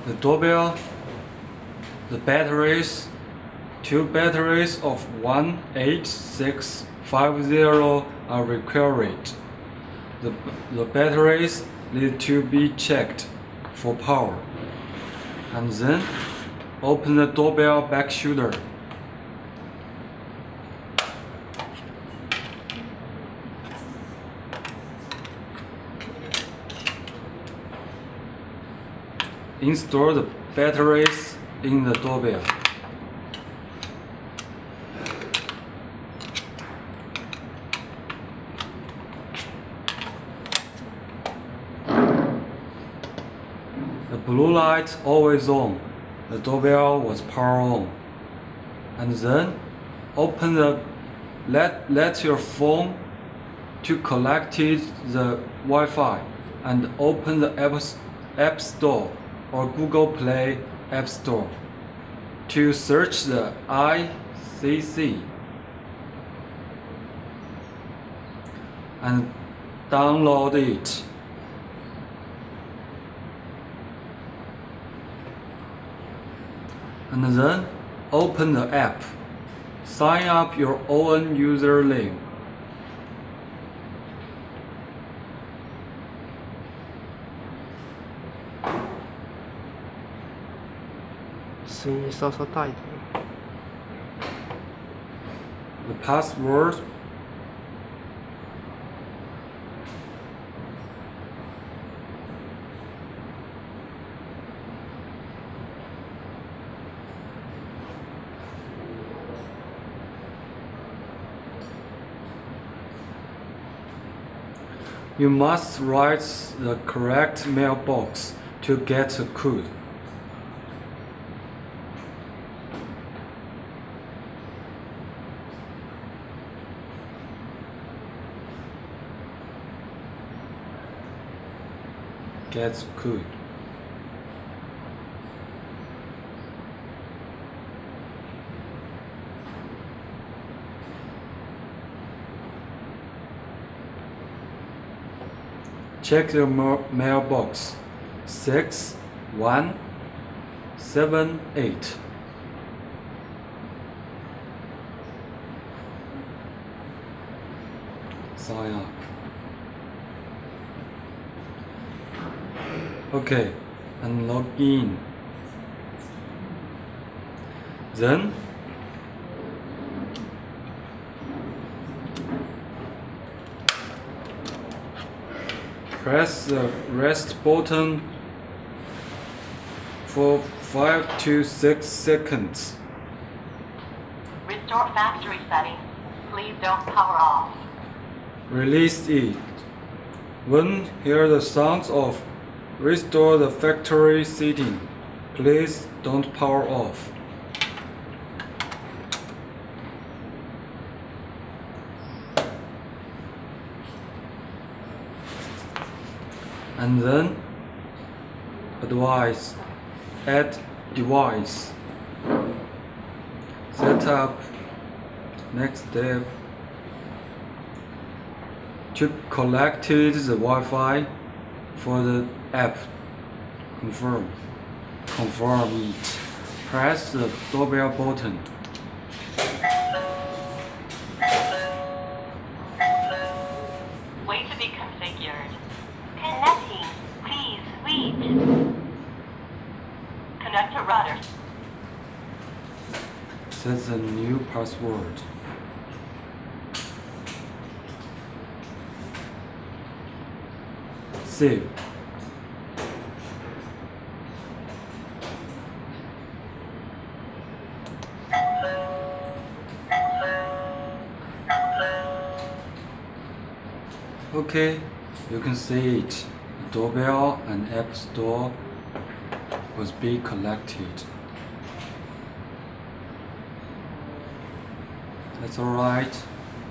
The doorbell, the batteries, two batteries of 18650 are required. The batteries need to be checked for power. And then open the doorbell back shutter. Install the batteries in the doorbell. The blue light always on. The doorbell was power on. And then open the let your phone to connect the Wi-Fi and open the App Store or Google Play App Store to search the ICC and download it. And then open the app. Sign up your own username.声音稍稍大一点。 The password. You must write the correct mailbox to get the code. Get the code. Check your mailbox 6178. Sign up. Okay, and log in. Then press the rest button for 5 to 6 seconds. Restore factory settings. Please don't power off. Release it. When hear the sounds of restore the factory setting, please don't power off. And then add device. Set up. Next step. To connect the Wi-Fi for the app. Confirm it. Press the doorbell button. Wait to be configured. Connecting. Please wait. Connect to router. Set the new password. Save. Okay, you can see it. The doorbell and app store was be connected. That's alright.